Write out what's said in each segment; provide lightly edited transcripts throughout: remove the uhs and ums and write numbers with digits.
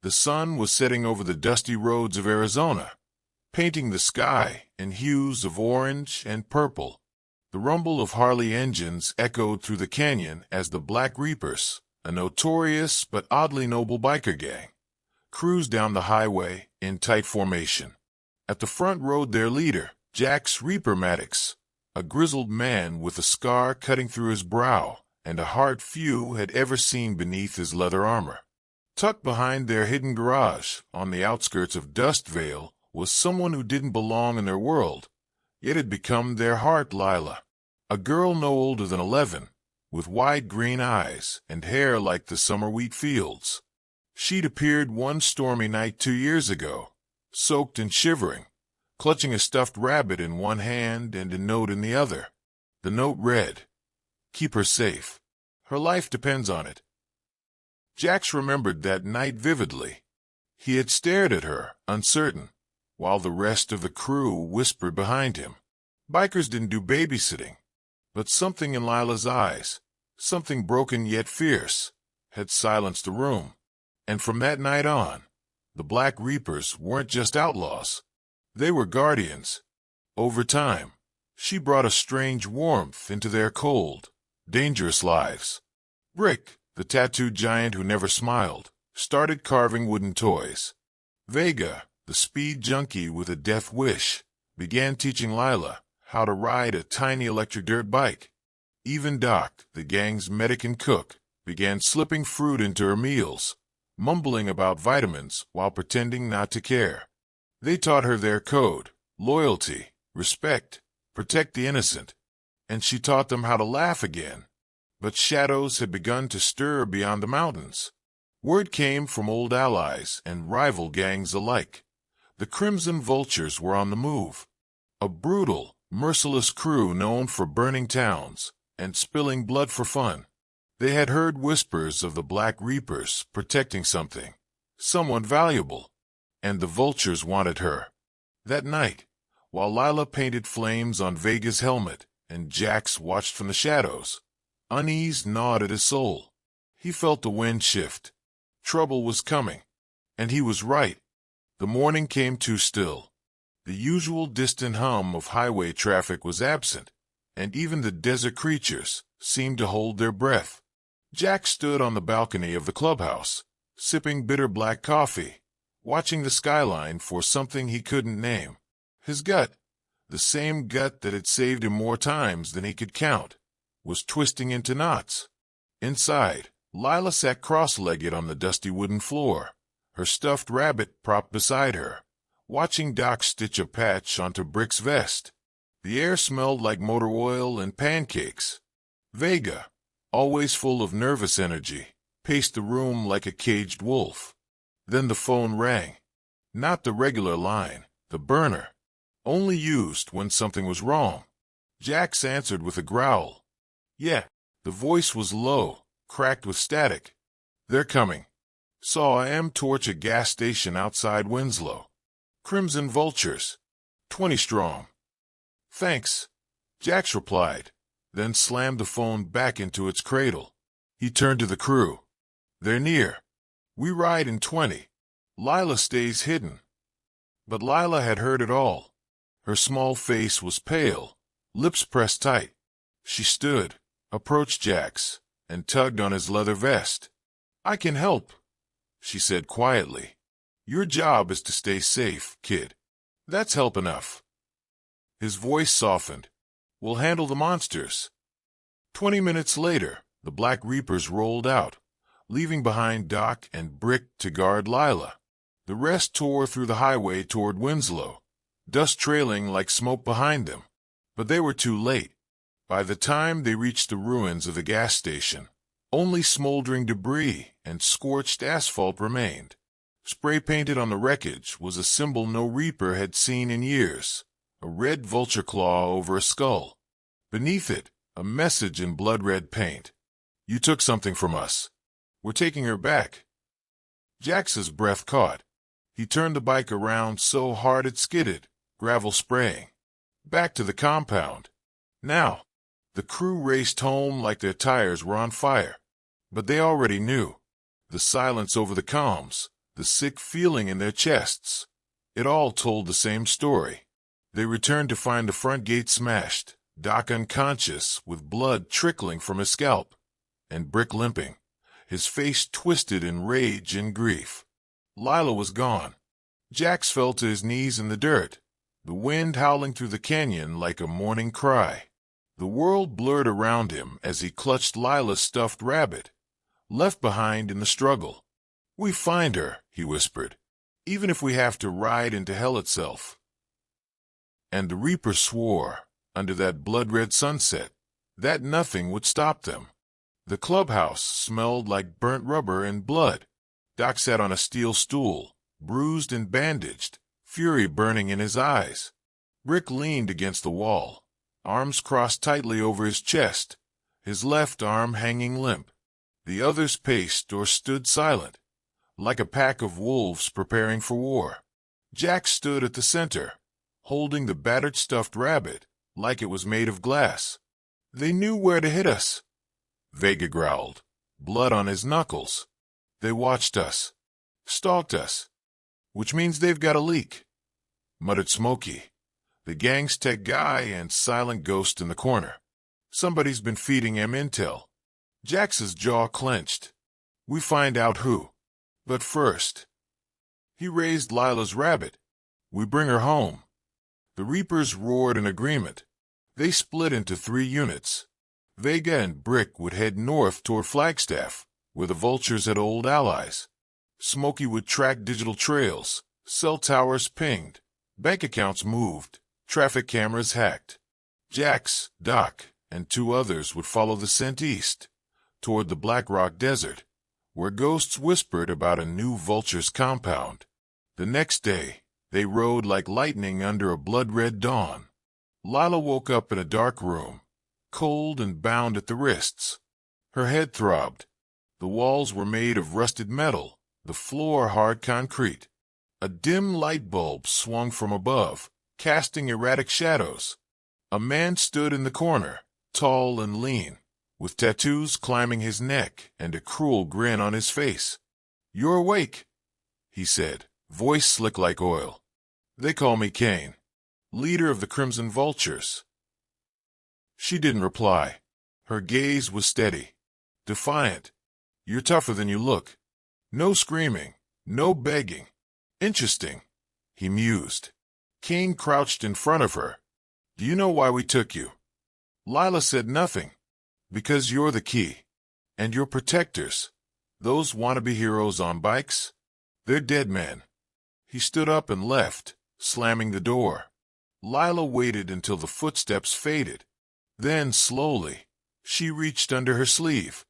The sun was setting over the dusty roads of Arizona, painting the sky in hues of orange and purple. The rumble of Harley engines echoed through the canyon as the Black Reapers, a notorious but oddly noble biker gang, cruised down the highway in tight formation. At the front rode their leader, Jack's Reaper Maddox, a grizzled man with a scar cutting through his brow and a heart few had ever seen beneath his leather armor. Tucked behind their hidden garage, on the outskirts of Dust Vale, was someone who didn't belong in their world, yet had become their heart. Lila, a girl no older than 11, with wide green eyes and hair like the summer wheat fields. She'd appeared one stormy night 2 years ago, soaked and shivering, clutching a stuffed rabbit in one hand and a note in the other. The note read, "Keep her safe. Her life depends on it." Jax remembered that night vividly. He had stared at her, uncertain, while the rest of the crew whispered behind him. Bikers didn't do babysitting, but something in Lila's eyes, something broken yet fierce, had silenced the room. And from that night on, the Black Reapers weren't just outlaws. They were guardians. Over time, she brought a strange warmth into their cold, dangerous lives. Brick, the tattooed giant who never smiled, started carving wooden toys. Vega, the speed junkie with a death wish, began teaching Lila how to ride a tiny electric dirt bike. Even Doc, the gang's medic and cook, began slipping fruit into her meals, mumbling about vitamins while pretending not to care. They taught her their code: loyalty, respect, protect the innocent. And she taught them how to laugh again. But shadows had begun to stir beyond the mountains. Word came from old allies and rival gangs alike. The Crimson Vultures were on the move. A brutal, merciless crew known for burning towns and spilling blood for fun. They had heard whispers of the Black Reapers protecting something, someone valuable, and the Vultures wanted her. That night, while Lila painted flames on Vega's helmet and Jax watched from the shadows, unease gnawed at his soul. He felt the wind shift. Trouble was coming. And he was right. The morning came too still. The usual distant hum of highway traffic was absent, and even the desert creatures seemed to hold their breath. Jack stood on the balcony of the clubhouse, sipping bitter black coffee, watching the skyline for something he couldn't name. His gut, the same gut that had saved him more times than he could count, was twisting into knots. Inside, Lila sat cross-legged on the dusty wooden floor, her stuffed rabbit propped beside her, watching Doc stitch a patch onto Brick's vest. The air smelled like motor oil and pancakes. Vega, always full of nervous energy, paced the room like a caged wolf. Then the phone rang. Not the regular line, the burner, only used when something was wrong. Jax answered with a growl. "Yeah." The voice was low, cracked with static. "They're coming. Saw a M-torch a gas station outside Winslow. Crimson Vultures. 20 strong." "Thanks," Jax replied, then slammed the phone back into its cradle. He turned to the crew. "They're near. We ride in 20. Lila stays hidden." But Lila had heard it all. Her small face was pale, lips pressed tight. She stood, approached Jax, and tugged on his leather vest. "I can help," she said quietly. "Your job is to stay safe, kid. That's help enough." His voice softened. "We'll handle the monsters." 20 minutes later, the Black Reapers rolled out, leaving behind Doc and Brick to guard Lila. The rest tore through the highway toward Winslow, dust trailing like smoke behind them. But they were too late. By the time they reached the ruins of the gas station, only smoldering debris and scorched asphalt remained. Spray-painted on the wreckage was a symbol no Reaper had seen in years, a red vulture claw over a skull. Beneath it, a message in blood-red paint. "You took something from us. We're taking her back." Jax's breath caught. He turned the bike around so hard it skidded, gravel spraying. Back to the compound. Now. The crew raced home like their tires were on fire. But they already knew. The silence over the comms, the sick feeling in their chests. It all told the same story. They returned to find the front gate smashed, Doc unconscious with blood trickling from his scalp, and Brick limping, his face twisted in rage and grief. Lila was gone. Jax fell to his knees in the dirt, the wind howling through the canyon like a mourning cry. The world blurred around him as he clutched Lila's stuffed rabbit, left behind in the struggle. "We find her," he whispered, "even if we have to ride into hell itself." And the Reaper swore, under that blood-red sunset, that nothing would stop them. The clubhouse smelled like burnt rubber and blood. Doc sat on a steel stool, bruised and bandaged, fury burning in his eyes. Brick leaned against the wall, arms crossed tightly over his chest, his left arm hanging limp. The others paced or stood silent, like a pack of wolves preparing for war. Jax stood at the center, holding the battered stuffed rabbit like it was made of glass. "They knew where to hit us," Vega growled, blood on his knuckles. "They watched us, stalked us, which means they've got a leak," muttered Smokey, the gang's tech guy and silent ghost in the corner. "Somebody's been feeding him intel." Jax's jaw clenched. "We find out who. But first," he raised Lila's rabbit, "we bring her home." The Reapers roared in agreement. They split into 3 units. Vega and Brick would head north toward Flagstaff, where the Vultures had old allies. Smokey would track digital trails, cell towers pinged, bank accounts moved, traffic cameras hacked. Jax, Doc, and 2 others would follow the scent east, toward the Black Rock Desert, where ghosts whispered about a new Vultures compound. The next day, they rode like lightning under a blood-red dawn. Lila woke up in a dark room, cold and bound at the wrists. Her head throbbed. The walls were made of rusted metal, the floor hard concrete. A dim light bulb swung from above, casting erratic shadows. A man stood in the corner, tall and lean, with tattoos climbing his neck and a cruel grin on his face. "You're awake," he said, voice slick like oil. "They call me Kane, leader of the Crimson Vultures." She didn't reply. Her gaze was steady, defiant. "You're tougher than you look. No screaming, no begging. Interesting," he mused. Kane crouched in front of her. "Do you know why we took you?" Lila said nothing. "Because you're the key. And your protectors, those wannabe heroes on bikes, they're dead men." He stood up and left, slamming the door. Lila waited until the footsteps faded. Then, slowly, she reached under her sleeve,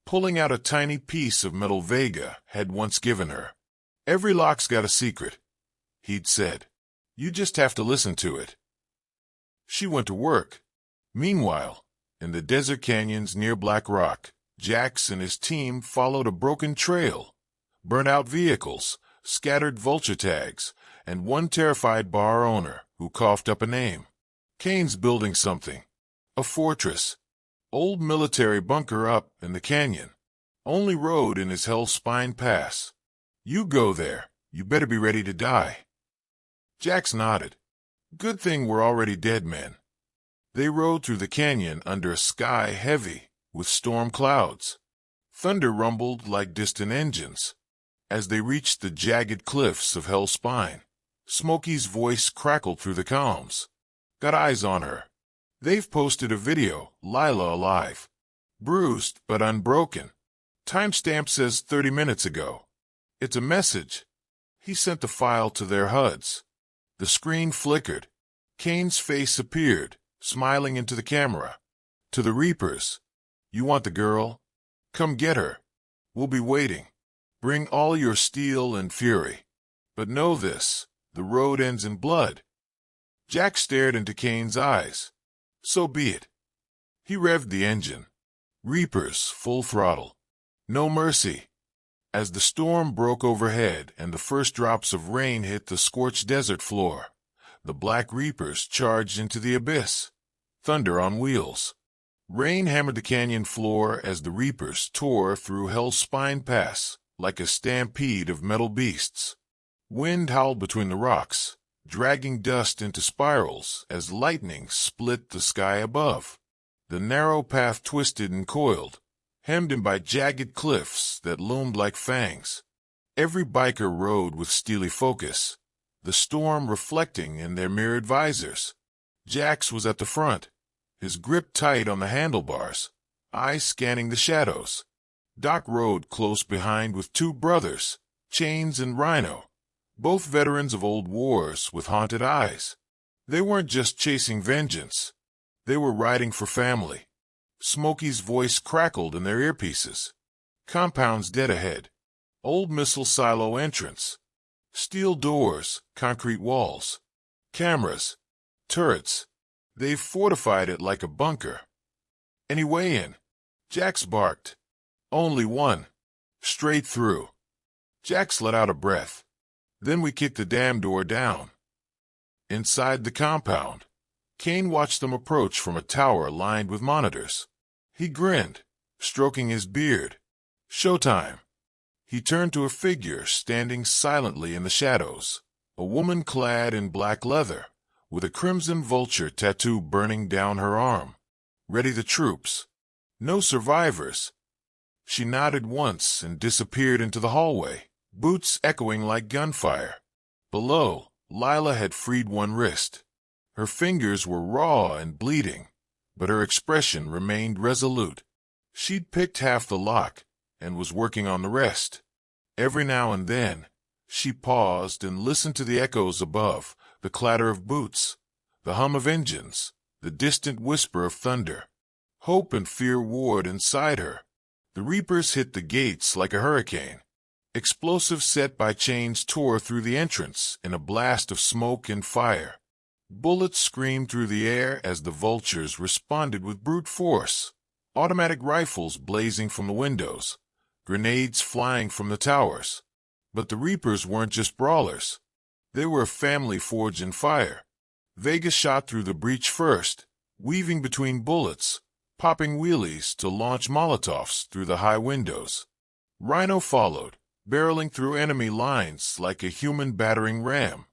pulling out a tiny piece of metal Vega had once given her. "Every lock's got a secret," he'd said. "You just have to listen to it." She went to work. Meanwhile, in the desert canyons near Black Rock, Jax and his team followed a broken trail, burnt-out vehicles, scattered vulture tags, and one terrified bar owner who coughed up a name. "Kane's building something. A fortress. Old military bunker up in the canyon. Only road in his Hell Spine Pass. You go there. You better be ready to die." Jax nodded. "Good thing we're already dead men." They rode through the canyon under a sky heavy with storm clouds. Thunder rumbled like distant engines. As they reached the jagged cliffs of Hell Spine, Smokey's voice crackled through the calms. "Got eyes on her. They've posted a video, Lila alive. Bruised but unbroken. Timestamp says 30 minutes ago. It's a message." He sent the file to their HUDs. The screen flickered. Kane's face appeared, smiling into the camera. "To the Reapers. You want the girl? Come get her. We'll be waiting. Bring all your steel and fury. But know this, the road ends in blood." Jack stared into Kane's eyes. "So be it." He revved the engine. Reapers, full throttle. No mercy. As the storm broke overhead and the first drops of rain hit the scorched desert floor, the Black Reapers charged into the abyss. Thunder on wheels. Rain hammered the canyon floor as the Reapers tore through Hell's Spine Pass like a stampede of metal beasts. Wind howled between the rocks, dragging dust into spirals as lightning split the sky above. The narrow path twisted and coiled, hemmed in by jagged cliffs that loomed like fangs. Every biker rode with steely focus, the storm reflecting in their mirrored visors. Jax was at the front, his grip tight on the handlebars, eyes scanning the shadows. Doc rode close behind with two brothers, Chains and Rhino, both veterans of old wars with haunted eyes. They weren't just chasing vengeance. They were riding for family. Smokey's voice crackled in their earpieces. Compounds dead ahead. Old missile silo entrance. Steel doors, concrete walls. Cameras. Turrets. They've fortified it like a bunker. Any way in? Jax barked. Only one. Straight through. Jax let out a breath. Then we kicked the damn door down. Inside the compound, Kane watched them approach from a tower lined with monitors. He grinned, stroking his beard. Showtime. He turned to a figure standing silently in the shadows, a woman clad in black leather, with a crimson vulture tattoo burning down her arm. Ready the troops. No survivors. She nodded once and disappeared into the hallway, boots echoing like gunfire. Below, Lila had freed one wrist. Her fingers were raw and bleeding, but her expression remained resolute. She'd picked half the lock and was working on the rest. Every now and then, she paused and listened to the echoes above, the clatter of boots, the hum of engines, the distant whisper of thunder. Hope and fear warred inside her. The Reapers hit the gates like a hurricane. Explosives set by Chains tore through the entrance in a blast of smoke and fire. Bullets screamed through the air as the Vultures responded with brute force. Automatic rifles blazing from the windows, grenades flying from the towers. But the Reapers weren't just brawlers. They were a family forged in fire. Vega shot through the breach first, weaving between bullets, popping wheelies to launch Molotovs through the high windows. Rhino followed, barreling through enemy lines like a human battering ram.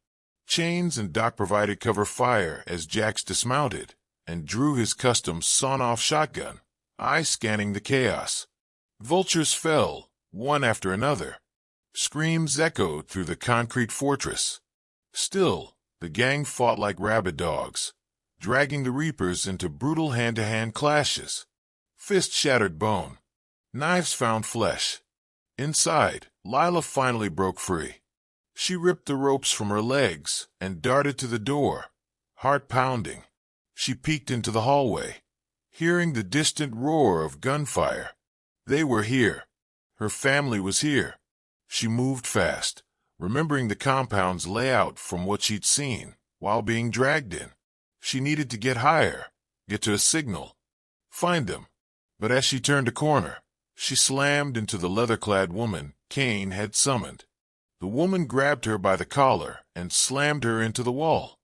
Chains and Doc provided cover fire as Jax dismounted and drew his custom sawn-off shotgun, eyes scanning the chaos. Vultures fell, one after another. Screams echoed through the concrete fortress. Still, the gang fought like rabid dogs, dragging the Reapers into brutal hand-to-hand clashes. Fist shattered bone. Knives found flesh. Inside, Lila finally broke free. She ripped the ropes from her legs and darted to the door, heart pounding. She peeked into the hallway, hearing the distant roar of gunfire. They were here. Her family was here. She moved fast, remembering the compound's layout from what she'd seen while being dragged in. She needed to get higher, get to a signal, find them. But as she turned a corner, she slammed into the leather-clad woman Kane had summoned. The woman grabbed her by the collar and slammed her into the wall.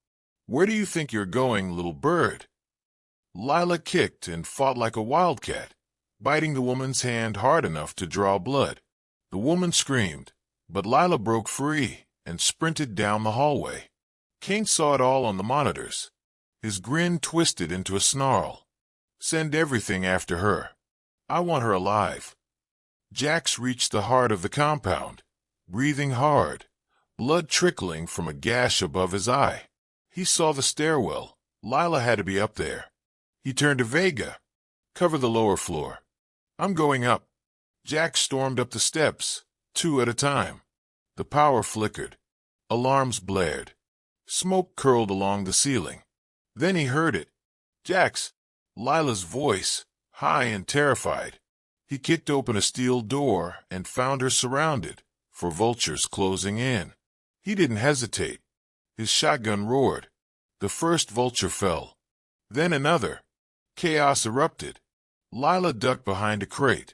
"Where do you think you're going, little bird?" Lila kicked and fought like a wildcat, biting the woman's hand hard enough to draw blood. The woman screamed, but Lila broke free and sprinted down the hallway. Kane saw it all on the monitors. His grin twisted into a snarl. "Send everything after her. I want her alive." Jax reached the heart of the compound, breathing hard, blood trickling from a gash above his eye. He saw the stairwell. Lila had to be up there. He turned to Vega. "Cover the lower floor." "I'm going up." Jax stormed up the steps, 2 at a time. The power flickered. Alarms blared. Smoke curled along the ceiling. Then he heard it. "Jax!" Lila's voice, high and terrified. He kicked open a steel door and found her surrounded, for Vultures closing in. He didn't hesitate. His shotgun roared. The first Vulture fell. Then another. Chaos erupted. Lila ducked behind a crate.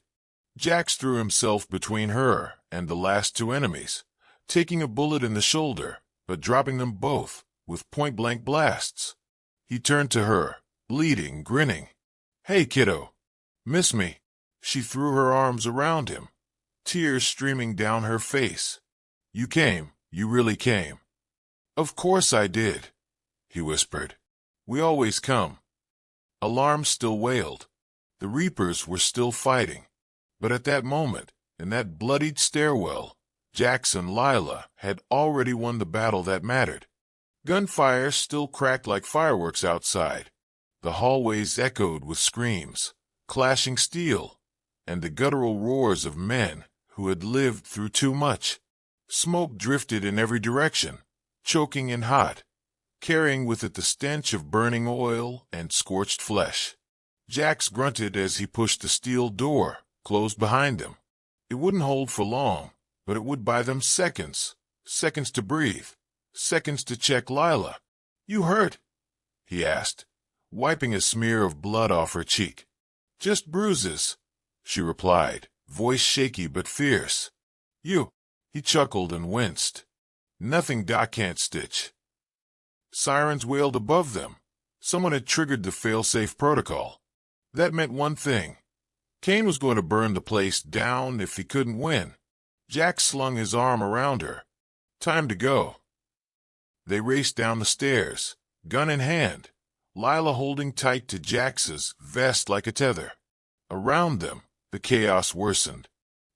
Jax threw himself between her and the last 2 enemies, taking a bullet in the shoulder, but dropping them both with point-blank blasts. He turned to her, bleeding, grinning. "Hey, kiddo. Miss me?" She threw her arms around him. tears streaming down her face. "You came. You really came." "Of course I did," he whispered. "We always come." Alarm still wailed. The Reapers were still fighting. But at that moment, in that bloodied stairwell, Jax and Lila had already won the battle that mattered. Gunfire still cracked like fireworks outside. The hallways echoed with screams, clashing steel, and the guttural roars of men who had lived through too much. Smoke drifted in every direction, choking and hot, carrying with it the stench of burning oil and scorched flesh. Jax grunted as he pushed the steel door closed behind him. It wouldn't hold for long, but it would buy them seconds. Seconds to breathe. Seconds to check Lila. "You hurt?" he asked, wiping a smear of blood off her cheek. "Just bruises," she replied, voice shaky but fierce. "You?" He chuckled and winced. "Nothing Doc can't stitch." Sirens wailed above them. Someone had triggered the fail-safe protocol. That meant one thing. Kane was going to burn the place down if he couldn't win. Jack slung his arm around her. "Time to go." They raced down the stairs, gun in hand, Lila holding tight to Jax's vest like a tether. Around them, the chaos worsened.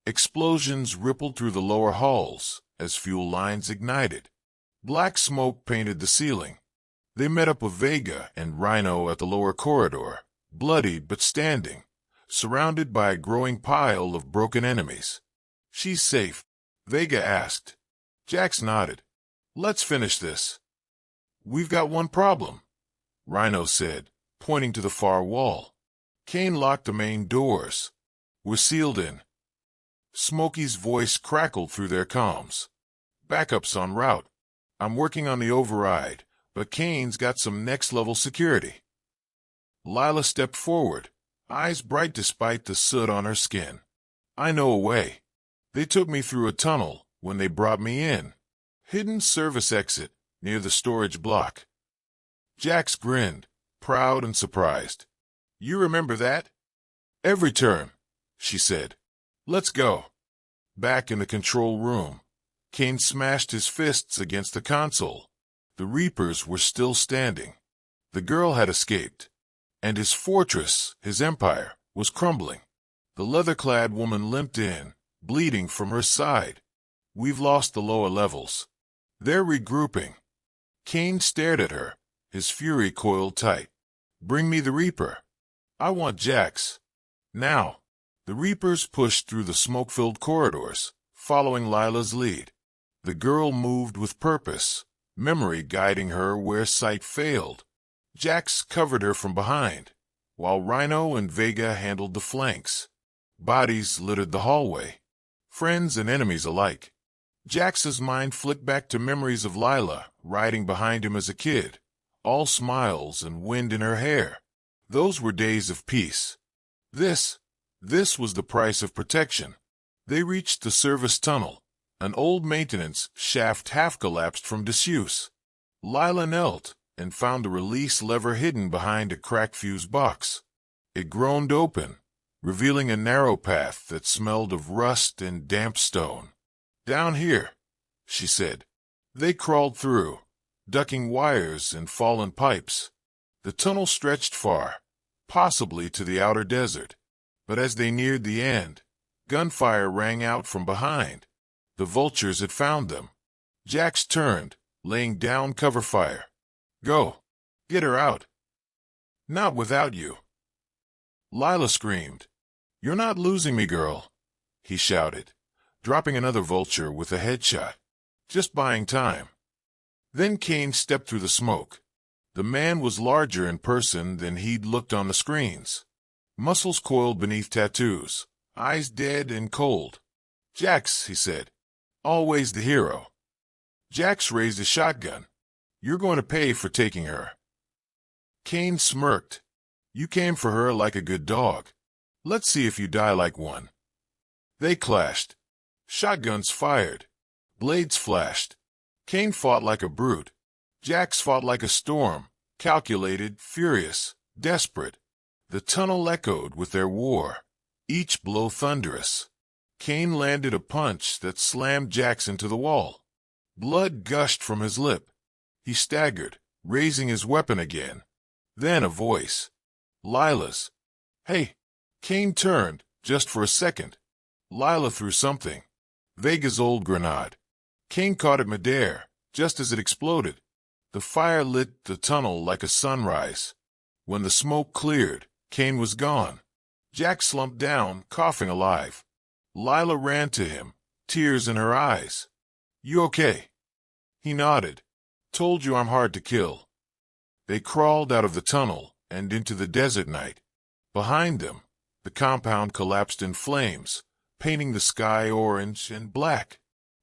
Explosions rippled through the lower halls as fuel lines ignited. Black smoke painted the ceiling. They met up with Vega and Rhino at the lower corridor, bloodied but standing, surrounded by a growing pile of broken enemies. "She's safe?" Vega asked. Jax nodded. "Let's finish this." "We've got one problem," Rhino said, pointing to the far wall. Kane locked the main doors. "We're sealed in." Smokey's voice crackled through their comms. "Backup's en route. I'm working on the override, but Kane's got some next-level security." Lila stepped forward, eyes bright despite the soot on her skin. "I know a way. They took me through a tunnel when they brought me in. Hidden service exit near the storage block." Jax grinned, proud and surprised. "You remember that?" "Every turn," she said. "Let's go." Back in the control room, Kane smashed his fists against the console. The Reapers were still standing. The girl had escaped, and his fortress, his empire, was crumbling. The leather-clad woman limped in, bleeding from her side. "We've lost the lower levels. They're regrouping." Kane stared at her, his fury coiled tight. "Bring me the Reaper. I want Jax. Now." The Reapers pushed through the smoke-filled corridors, following Lila's lead. The girl moved with purpose, memory guiding her where sight failed. Jax covered her from behind, while Rhino and Vega handled the flanks. Bodies littered the hallway, friends and enemies alike. Jax's mind flicked back to memories of Lila riding behind him as a kid, all smiles and wind in her hair. Those were days of peace. This was the price of protection. They reached the service tunnel, an old maintenance shaft half-collapsed from disuse. Lila knelt and found the release lever hidden behind a cracked fuse box. It groaned open, revealing a narrow path that smelled of rust and damp stone. "Down here," she said. They crawled through, ducking wires and fallen pipes. The tunnel stretched far, possibly to the outer desert. But as they neared the end, gunfire rang out from behind. The Vultures had found them. Jax turned, laying down cover fire. "Go. Get her out." "Not without you." Lila screamed. "You're not losing me, girl," he shouted, dropping another Vulture with a headshot. "Just buying time." Then Kane stepped through the smoke. The man was larger in person than he'd looked on the screens. Muscles coiled beneath tattoos, eyes dead and cold. "Jax," he said. "Always the hero." Jax raised a shotgun. "You're going to pay for taking her." Kane smirked. "You came for her like a good dog. Let's see if you die like one." They clashed. Shotguns fired. Blades flashed. Kane fought like a brute. Jax fought like a storm, calculated, furious, desperate. The tunnel echoed with their war, each blow thunderous. Cain landed a punch that slammed Jax into the wall. Blood gushed from his lip. He staggered, raising his weapon again. Then a voice. Lila's. Hey! Cain turned, just for a second. Lila threw something. Vega's old grenade. Cain caught it midair, just as it exploded. The fire lit the tunnel like a sunrise. When the smoke cleared, Cain was gone. Jack slumped down, coughing alive. Lila ran to him, tears in her eyes. You okay? He nodded. Told you I'm hard to kill. They crawled out of the tunnel and into the desert night. Behind them, the compound collapsed in flames, painting the sky orange and black.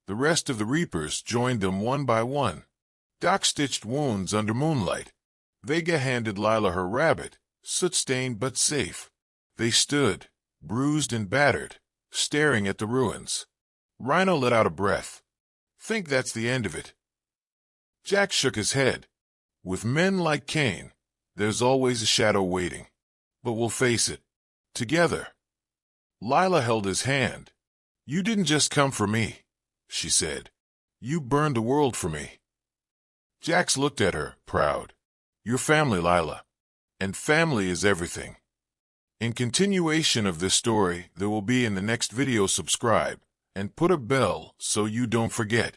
The rest of the Reapers joined them one by one. Doc stitched wounds under moonlight. Vega handed Lila her rabbit, soot-stained but safe. They stood, bruised and battered, staring at the ruins. Rhino let out a breath. Think that's the end of it? Jack shook his head. With men like Cain, there's always a shadow waiting. But we'll face it. Together. Lila held his hand. You didn't just come for me, she said. You burned the world for me. Jax looked at her, proud. Your family, Lila. And family is everything. In continuation of this story, there will be in the next video. Subscribe and put a bell so you don't forget.